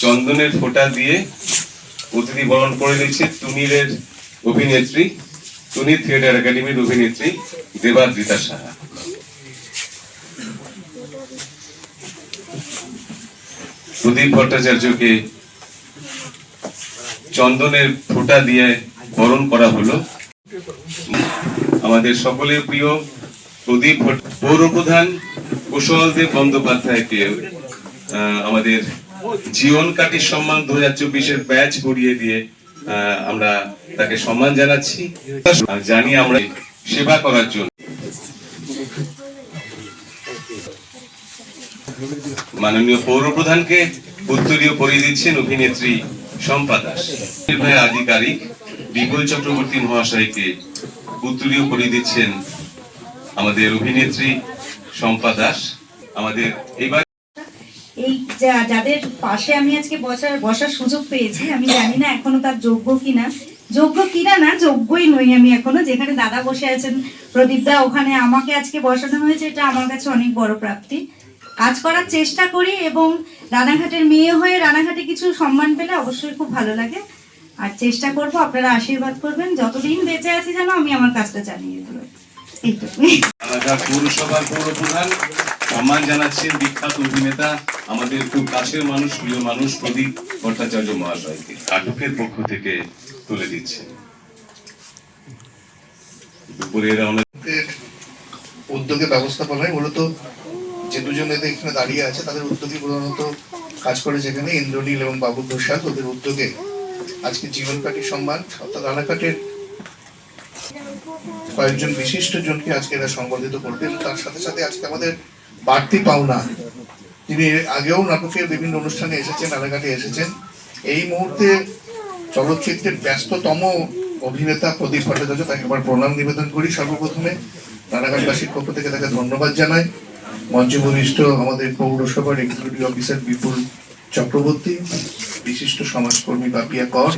চন্দনের ফোঁটা দিয়ে অতিথি বরণ করে দিচ্ছে টুনিরের অভিনেত্রী, টুনি থিয়েটার একাডেমির অভিনেত্রী দেবাদ্রিতা সাহা। প্রদীপ ভট্টাচার্যকে চন্দনের ফোঁটা দিয়ে বরণ করা হলো। আমাদের সকলের প্রিয় প্রদীপ পৌরপ্রধান কুশলদেব বন্দ্যোপাধ্যায়কে আমাদের জীবন কাটি সম্মান 2024-এর ব্যাচ পরিয়ে দিয়ে আমরা তাকে সম্মান জানাচ্ছি। জানি আমরা সেবা করার জন্য মাননীয় পৌরপ্রধানকে উত্তরীয় পরিয়ে দিচ্ছেন অভিনেত্রী শম্পা দাস। আধিকারিক বিপুল চক্রবর্তী মহাশয়কে উত্তরীয় পরিয়ে দিচ্ছেন আমাদের অভিনেত্রী শম্পা দাস। আমাদের এবার এই যাদের পাশে আমি আজকে বসার সুযোগ পেয়েছি, আমি জানি না এখনো তার যোগ্য কিনা না, যোগ্যই নই আমি এখনো। যেখানে দাদা বসে আছেন প্রদীপ দা, ওখানে আমাকে আজকে বসানো হয়েছে, এটা আমার কাছে অনেক বড় প্রাপ্তি। কাজ করার চেষ্টা করি এবং রানাঘাটের মেয়ে হয়ে রানাঘাটে কিছু সম্মান পেলে অবশ্যই খুব ভালো লাগে। আর চেষ্টা করবো, আপনারা আশীর্বাদ করবেন, যতদিন বেঁচে আছি যেন আমি আমার কাজটা চালিয়ে দেবো। পৌরসভার পৌরপ্রধান সম্মান জানাচ্ছেন বিখ্যাত অভিনেতা, আমাদের খুব কাছের মানুষ, প্রিয় মানুষ প্রদীপ ভট্টাচার্য মহাশয়কে আটকের পক্ষ থেকে তুলে দিচ্ছেন। দুপুরের উদ্যোগে ব্যবস্থাপনায় মূলত যে দুজন এদের এখানে দাঁড়িয়ে আছে তাদের উদ্যোগে প্রধানত কাজ করে, যেখানে ইন্দ্রনীল এবং বাবু ঘোষাল ওদের উদ্যোগে আজকে জীবন কাটি সম্মান অর্থাৎ রানাঘাটের কয়েকজন বিশিষ্ট জনকে আজকে এরা সংবর্ধিত করবেন। তার সাথে সাথে আজকে আমাদের বাড়তি পাওনা, তিনি আগেও নাটকের বিভিন্ন অনুষ্ঠানে এসেছেন, রানাঘাটে এসেছেন, এই মুহূর্তে চলচ্চিত্রের ব্যস্ততম অভিনেতা প্রদীপ ভট্টাচার্য, তাকে একবার প্রণাম নিবেদন করি। সর্বপ্রথমে রানাঘাটবাসীর পক্ষ থেকে তাকে ধন্যবাদ জানাই। মঞ্চে বরিষ্ঠ আমাদের পৌরসভার এক্সিকিউটিভ অফিসার বিপুল চক্রবর্তী, বিশিষ্ট সমাজকর্মী বাপিয়া কর,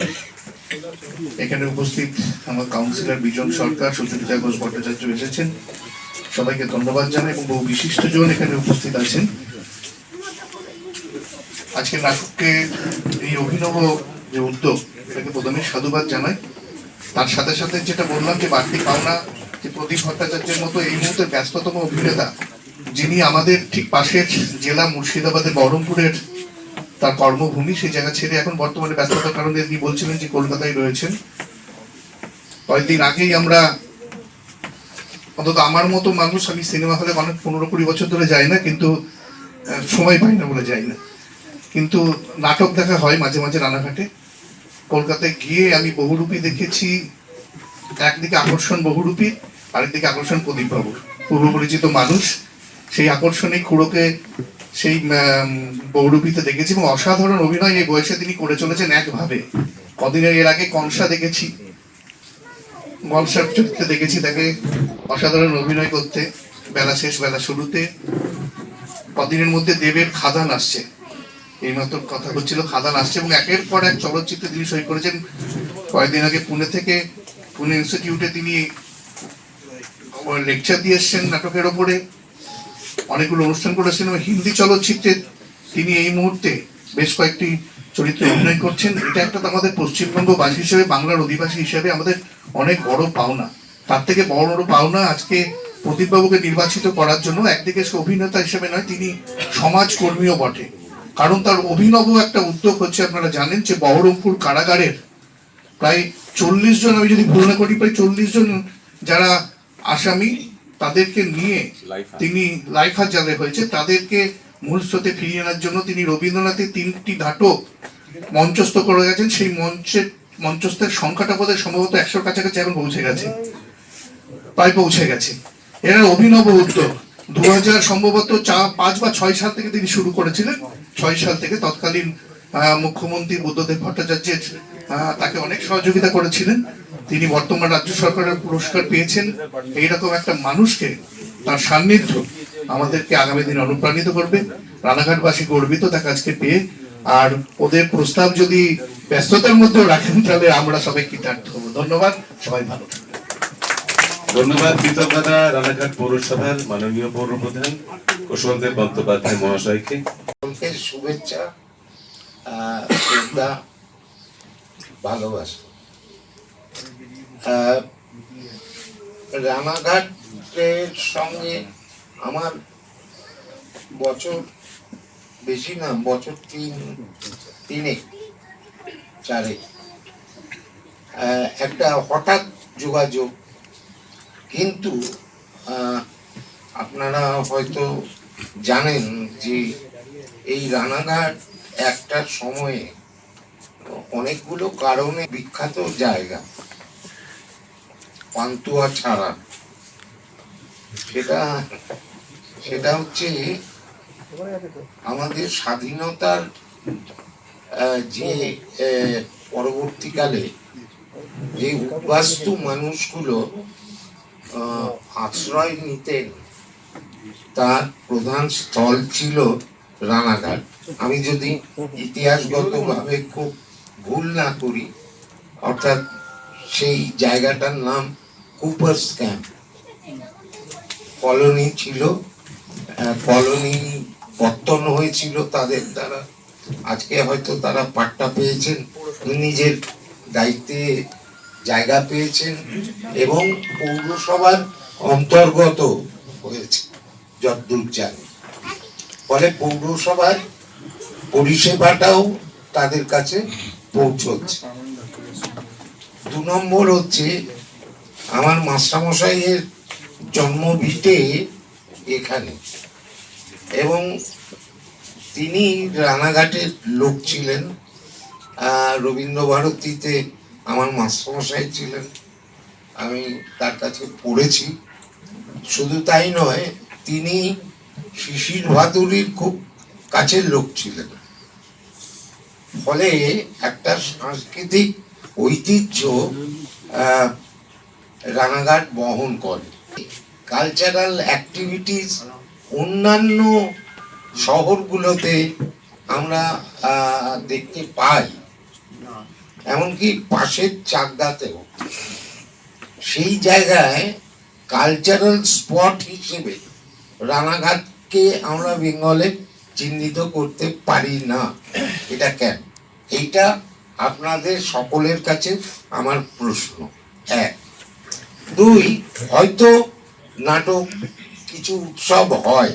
এখানে উপস্থিত আমার কাউন্সিলর বিজন সরকার, সুচরিতা ঘোষ ভট্টাচার্য এসেছেন, সবাইকে ধন্যবাদ জানাই এবং বহু বিশিষ্ট জন এখানে উপস্থিত আছেন। আজকে নাটককে এই অভিনব যে উদ্যোগ, এটাকে প্রথমে সাধুবাদ জানাই। তার সাথে সাথে যেটা বললাম যে বাড়তি পাওনা, যে প্রদীপ ভট্টাচার্যের মতো এই মুহূর্তে ব্যস্ততম অভিনেতা, যিনি আমাদের ঠিক পাশের জেলা মুর্শিদাবাদের বহরমপুরের তার কর্মভূমি, সেই জায়গা ছেড়ে এখন বর্তমানে ব্যস্ততার কারণে তিনি বলছিলেন যে কলকাতায় রয়েছেন। কয়েকদিন আগেই আমরা, অন্তত আমার মতো মানুষ, আমি সিনেমা হলে অনেক 15-20 বছর ধরে যাই না, কিন্তু সময় পাই না বলে যাই না, কিন্তু নাটক দেখা হয় মাঝে মাঝে রানাঘাটে। কলকাতায় গিয়ে আমি বহুরূপী দেখেছি, একদিকে আকর্ষণ বহুরূপী, আরেকদিকে আকর্ষণ প্রদীপ বাবুর, পূর্ব পরিচিত মানুষ। সেই আকর্ষণে খুঁড়োকে সেই বহুরূপীতে দেখেছি এবং অসাধারণ অভিনয় এই বয়সে তিনি করে চলেছেন একভাবে। কদিনের এর আগে কংসা দেখেছি, গলসার চরিত্রে দেখেছি তাকে অসাধারণ অভিনয় করতে, বেলা শেষ বেলা শুরুতে। কদিনের মধ্যে দেবের খাদান আসছে, এইমাত্র কথা হচ্ছিল, খাদান আসছে এবং একের পর এক চলচ্চিত্রে তিনি সই করেছেন। কয়েকদিন আগে পুনে ইনস্টিটিউটে তিনি লেকচার দিয়ে এসছেন নাটকের ওপরে, অনেকগুলো অনুষ্ঠান করেছেন এবং হিন্দি চলচ্চিত্রে তিনি এই মুহূর্তে বেশ কয়েকটি চরিত্রে অভিনয় করছেন। এটা একটা আমাদের পশ্চিমবঙ্গবাসী হিসেবে, বাংলার অধিবাসী হিসেবে আমাদের অনেক বড় পাওনা। তার থেকে বড় পাওনা আজকে প্রদীপবাবুকে নির্বাচিত করার জন্য। একদিকে সে অভিনেতা হিসেবে নয়, তিনি সমাজকর্মীও বটে, কারণ তার অভিনব একটা উদ্যোগ হচ্ছে, আপনারা জানেন যে বহরমপুর কারাগারের প্রায় 40 জন, আমি যদি ভুল না করি, প্রায় 40 জন যারা আসামি, তাদেরকে নিয়ে তিনি লাইফ হাজতে হয়েছে, তাদেরকে মূল স্রোতে ফিরিয়ে আনার জন্য তিনি রবীন্দ্রনাথের 3টি নাটক মঞ্চস্থ করে গেছেন। সেই মঞ্চস্থের সংখ্যাটা বোধহয় সম্ভবত 100-র কাছাকাছি এখন পৌঁছে গেছে, প্রায় পৌঁছে গেছে। এর অভিনব উদ্যোগ 2000 সম্ভবত 5 বা 6 সাল থেকে তিনি শুরু করেছিলেন। 6 সাল থেকে তৎকালীন মুখ্যমন্ত্রী বুদ্ধদেব ভট্টাচার্যের তাকে অনেক সহযোগিতা করেছিলেন। তিনি বর্তমান রাজ্য সরকারের পুরস্কার পেয়েছেন। এইরকম একটা মানুষকে, তার সান্নিধ্য আমাদেরকে আগামী দিনে অনুপ্রাণিত করবে। রানাঘাটবাসী গর্বিত তাকে আজকে পেয়ে। আর ওদের প্রস্তাব যদি ব্যস্ততার মধ্যেও রাখেন তাহলে আমরা সবাই কৃতার্থ হব। ধন্যবাদ, সবাই ভালো থাকবেন। ধন্যবাদ, কৃতজ্ঞতা রানাঘাট পৌরসভার মাননীয় পৌরপ্রধান কুশলদেব বন্দ্যোপাধ্যায় মহাশয়কে। শুভেচ্ছা শ্রদ্ধা, ভালোবাসা। রানাঘাটের সঙ্গে আমার বছর বেশি না, বছর তিনেক চারেক একটা হঠাৎ যোগাযোগ। কিন্তু আপনারা হয়তো জানেন যে এই রানাঘাট একটা সময়ে অনেকগুলো কারণে বিখ্যাত জায়গা, পান্তুয়া ছাড়া। সেটা হচ্ছে আমাদের স্বাধীনতার যে পরবর্তীকালে যে উদ্বাস্তু মানুষগুলো আশ্রয় নিতেন তার প্রধান স্থল ছিল রানাঘাট। আমি যদি ইতিহাসগতভাবে খুব ভুল না করি, অর্থাৎ সেই জায়গাটার নাম কুপার্স ক্যাম্প। কলোনি ছিল, কলোনি পত্তন হয়েছিল তাদের দ্বারা। আজকে হয়তো তারা পাট্টা পেয়েছেন, নিজের দায়িত্বে জায়গা পেয়েছেন এবং পৌরসভার অন্তর্গত হয়েছে যতদূর জানি। ফলে পৌরসভার পরিষেবাটাও তাদের কাছে পৌঁছচ্ছে। 2 নম্বর হচ্ছে আমার মাস্টারমশাইয়ের জন্মভিটে এখানে, এবং তিনি রানাঘাটের লোক ছিলেন। রবীন্দ্র ভারতীতে আমার মাস্টারমশাই ছিলেন, আমি তার কাছে পড়েছি। শুধু তাই নয়, তিনি শিশির ভাদুড়ির খুব কাছের লোক ছিলেন। ফলে একটা সাংস্কৃতিক ঐতিহ্য রানাঘাট বহন করে। কালচারাল অ্যাক্টিভিটিস অন্যান্য শহরগুলোতে আমরা দেখতে পাই, এমনকি পাশের চাকদাতেও। সেই জায়গায় কালচারাল স্পট হিসেবে রানাঘাটকে আমরা বেঙ্গলে চিহ্নিত করতে পারি না। এটা কেন? এইটা আপনাদের সকলের কাছে আমার প্রশ্ন। 1, 2, হয়তো নাটক কিছু উৎসব হয়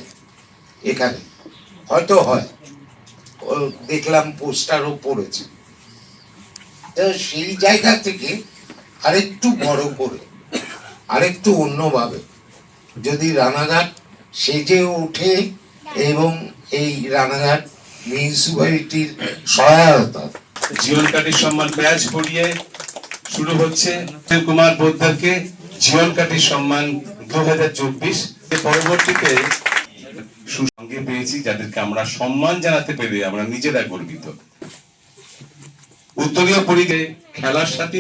এখানে, হয়তো হয়, দেখলাম পোস্টারও পড়েছে। তো সেই জায়গা থেকে আরেকটু বড় করে, আরেকটু অন্যভাবে যদি রানাঘাট সেজে ওঠে এবং এই রানাঘাট মিউনিসিপ্যালিটির সহায়তা, জীবনকাঠি সম্মান ব্যাচ পড়িয়ে শুরু হচ্ছে কুমার পোদ্দারকে জীবনকাঠি সম্মান 2024। পরবর্তীতে সুসঙ্গে পেয়েছি যাদেরকে আমরা সম্মান জানাতে পেরে আমরা নিজেরা গর্বিত। উত্তরীয় পরিগে খেলার সাথে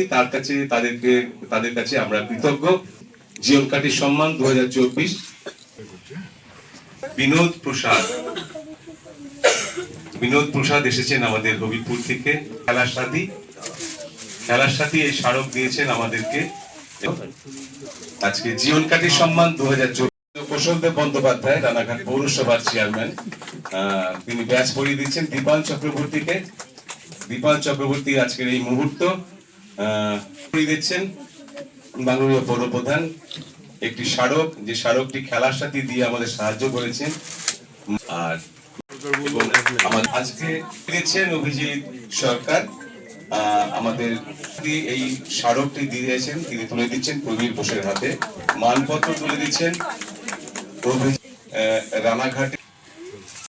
তাদের কাছে আমরা কৃতজ্ঞ। জীবনকাঠি সম্মান 2024 বিনোদ প্রসাদ এসেছেন আমাদের হবিপুর থেকে। খেলার সাথী এই স্মারক দিয়েছেন আমাদেরকে। আজকে জীবনকাঠি সম্মান 2024 কৌশলদেব বন্দ্যোপাধ্যায়, রানাঘাট পৌরসভার চেয়ারম্যান, তিনি ব্যাচ পড়িয়ে দিচ্ছেন দীপাল চক্রবর্তীকে। দীপাল চক্রবর্তী আজকের এই মুহূর্ত পড়িয়ে দিচ্ছেন বাংলার পৌরপ্রধান একটি স্মারক, যে স্মারকটি খেলার সাথে দিয়ে আমাদের সাহায্য করেছেন। আর আজকে দিচ্ছেন অভিজিৎ সরকার, আমাদের এই স্মারকটি দিয়েছেন, তিনি তুলে দিচ্ছেন প্রবীর বোসের হাতে। মানপত্র তুলে দিচ্ছেন রানাঘাটে